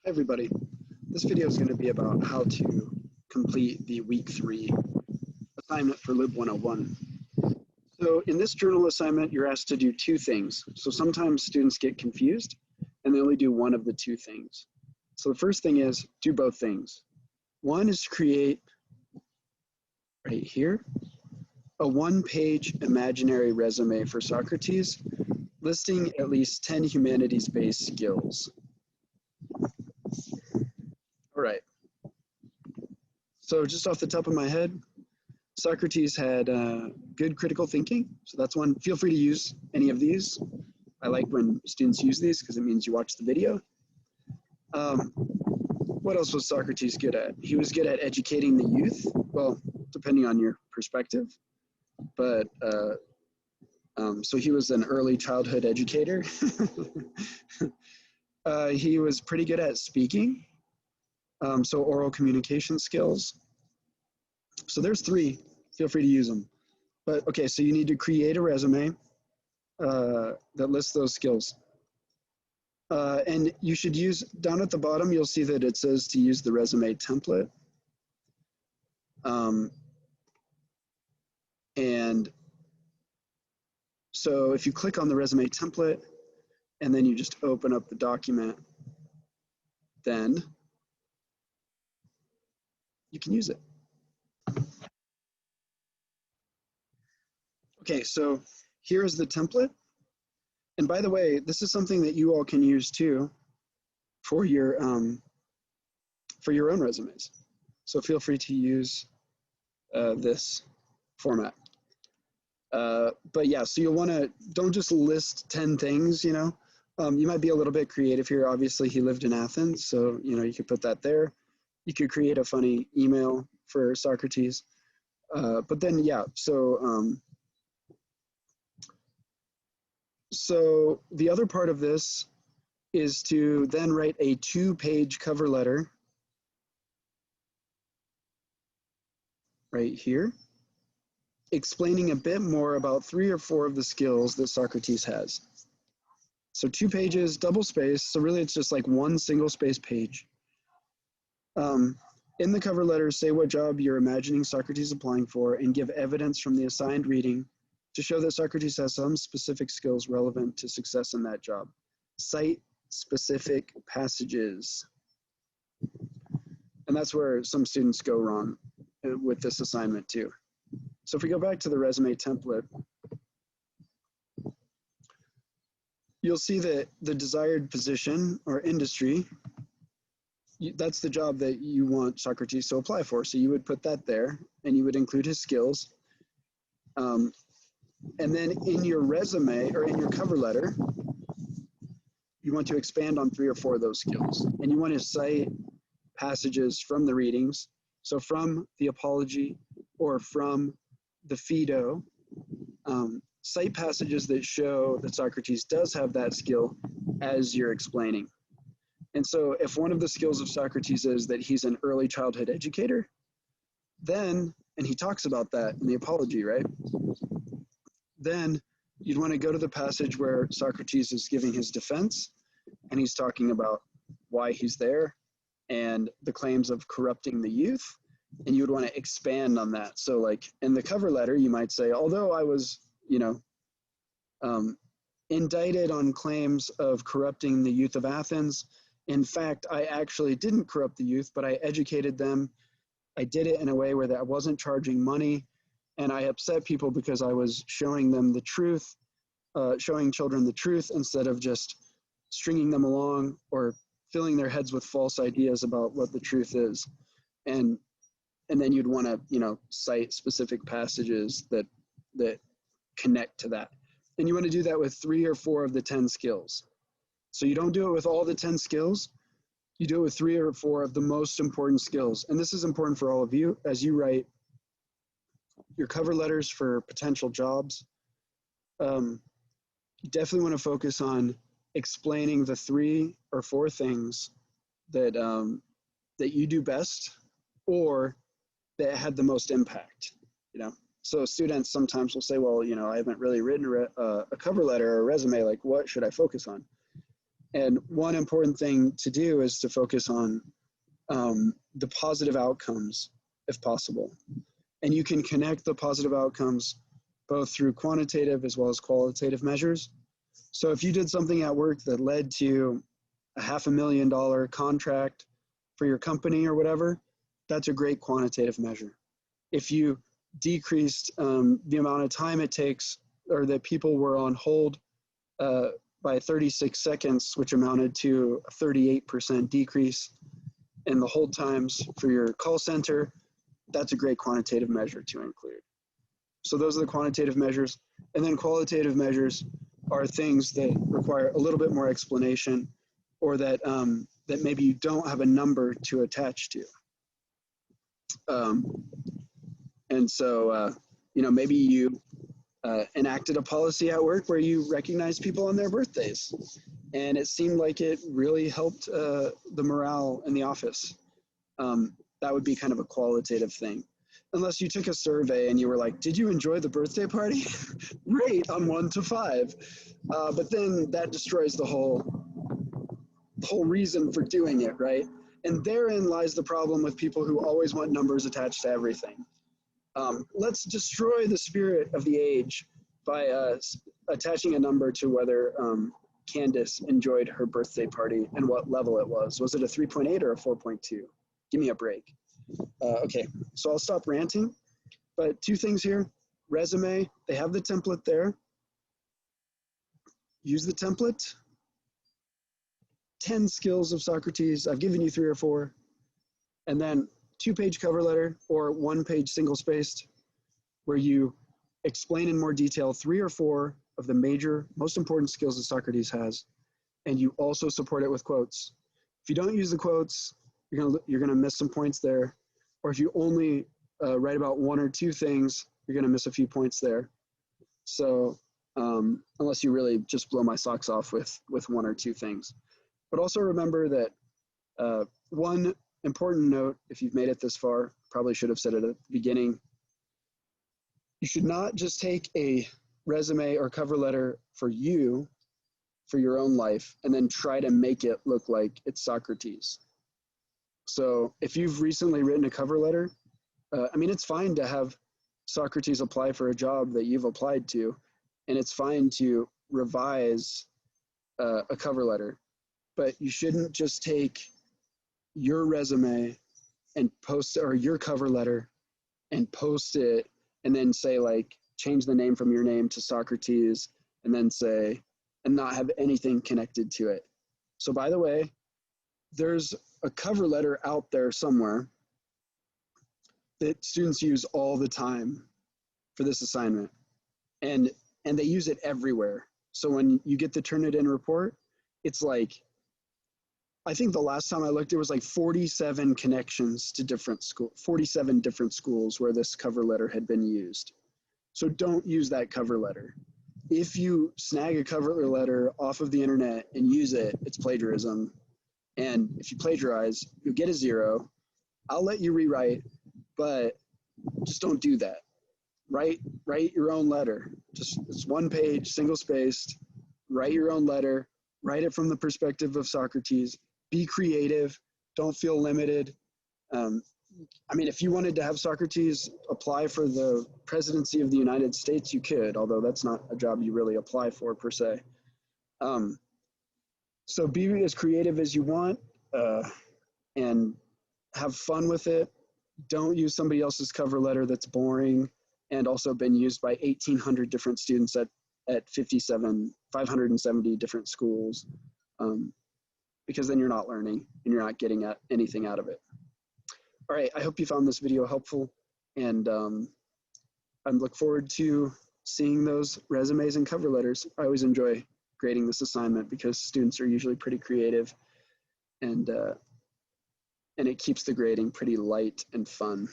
Everybody. This video is going to be about how to complete the week 3 assignment for LIB 101. So in this journal assignment, you're asked to do 2 things. So sometimes students get confused and they only do one of the 2 things. So the first thing is do both things. One is create, right here, a 1-page imaginary resume for Socrates, listing at least 10 humanities-based skills. All right. So just off the top of my head, Socrates had good critical thinking. So that's one. Feel free to use any of these. I like when students use these because it means you watch the video. What else was Socrates good at? He was good at educating the youth. Well, depending on your perspective. But so he was an early childhood educator. He was pretty good at speaking. So oral communication skills. So there's 3. Feel free to use them. But okay, so you need to create a resume that lists those skills. And you should use, down at the bottom, you'll see that it says to use the resume template. And so if you click on the resume template and then you just open up the document, then you can use it. Okay, so here is the template. And by the way, this is something that you all can use too for your own resumes. So feel free to use this format. But yeah, so you'll want to, don't just list 10 things, you know. You might be a little bit creative here. Obviously, he lived in Athens, so you know you could put that there. You could create a funny email for Socrates. But then, yeah, so the other part of this is to then write a 2-page cover letter right here, explaining a bit more about 3 or 4 of the skills that Socrates has. So 2 pages, double space, so really it's just like 1 single space page. In the cover letter, say what job you're imagining Socrates applying for and give evidence from the assigned reading to show that Socrates has some specific skills relevant to success in that job. Cite specific passages. And that's where some students go wrong with this assignment too. So if we go back to the resume template, you'll see that the desired position or industry, that's the job that you want Socrates to apply for. So you would put that there and you would include his skills. And then in your resume or in your cover letter, you want to expand on 3 or 4 of those skills. And you want to cite passages from the readings. So from the Apology or from the Phaedo, cite passages that show that Socrates does have that skill as you're explaining. And so if one of the skills of Socrates is that he's an early childhood educator, then, and he talks about that in the Apology, right? Then you'd want to go to the passage where Socrates is giving his defense and he's talking about why he's there and the claims of corrupting the youth. And you would want to expand on that. So like in the cover letter, you might say, although I was, you know, indicted on claims of corrupting the youth of Athens, in fact, I actually didn't corrupt the youth, but I educated them. I did it in a way where I wasn't charging money. And I upset people because I was showing them the truth, showing children the truth instead of just stringing them along or filling their heads with false ideas about what the truth is. And then you'd want to, you know, cite specific passages that connect to that. And you want to do that with 3 or 4 of the 10 skills. So you don't do it with all the 10 skills. You do it with 3 or 4 of the most important skills. And this is important for all of you as you write your cover letters for potential jobs. You definitely want to focus on explaining the 3 or 4 things that that you do best or that had the most impact, you know. So students sometimes will say, well, you know, I haven't really written a cover letter or a resume, like what should I focus on? And one important thing to do is to focus on the positive outcomes if possible. And you can connect the positive outcomes both through quantitative as well as qualitative measures. So if you did something at work that led to a $500,000 contract for your company or whatever, that's a great quantitative measure. If you decreased the amount of time it takes, or that people were on hold by 36 seconds, which amounted to a 38% decrease in the hold times for your call center, that's a great quantitative measure to include. So those are the quantitative measures. And then qualitative measures are things that require a little bit more explanation, or that, that maybe you don't have a number to attach to. And so, you know, maybe you enacted a policy at work where you recognize people on their birthdays, and it seemed like it really helped the morale in the office. That would be kind of a qualitative thing. Unless you took a survey and you were like, did you enjoy the birthday party? Rate on 1 to 5. But then that destroys the whole reason for doing it, right? And therein lies the problem with people who always want numbers attached to everything. Let's destroy the spirit of the age by attaching a number to whether Candace enjoyed her birthday party and what level it was. Was it a 3.8 or a 4.2? Give me a break. Okay, so I'll stop ranting, but 2 things here. Resume, they have the template there. Use the template. 10 skills of Socrates. I've given you 3 or 4. And then 2-page cover letter or 1-page single-spaced, where you explain in more detail 3 or 4 of the major, most important skills that Socrates has, and you also support it with quotes. If you don't use the quotes, you're gonna miss some points there. Or if you only write about 1 or 2 things, you're gonna miss a few points there. So unless you really just blow my socks off with 1 or 2 things. But also remember that one important note, if you've made it this far, probably should have said it at the beginning, you should not just take a resume or cover letter for you, for your own life, and then try to make it look like it's Socrates. So if you've recently written a cover letter, I mean, it's fine to have Socrates apply for a job that you've applied to, and it's fine to revise a cover letter, but you shouldn't just take your resume and post, or your cover letter and post it, and then say like, change the name from your name to Socrates, and then say, and not have anything connected to it. So by the way, there's a cover letter out there somewhere that students use all the time for this assignment, and they use it everywhere. So when you get the Turnitin report, it's like, I think the last time I looked, it was like 47 connections to different schools, 47 different schools where this cover letter had been used. So don't use that cover letter. If you snag a cover letter off of the internet and use it, it's plagiarism. And if you plagiarize, you'll get a 0. I'll let you rewrite, but just don't do that. Write your own letter. Just, it's 1 page, single-spaced. Write your own letter. Write it from the perspective of Socrates. Be creative. Don't feel limited. I mean, if you wanted to have Socrates apply for the presidency of the United States, you could, although that's not a job you really apply for per se. So be as creative as you want, and have fun with it. Don't use somebody else's cover letter that's boring and also been used by 1,800 different students at 570 different schools, because then you're not learning and you're not getting anything out of it. All right, I hope you found this video helpful, and I look forward to seeing those resumes and cover letters. I always enjoy grading this assignment because students are usually pretty creative, and it keeps the grading pretty light and fun.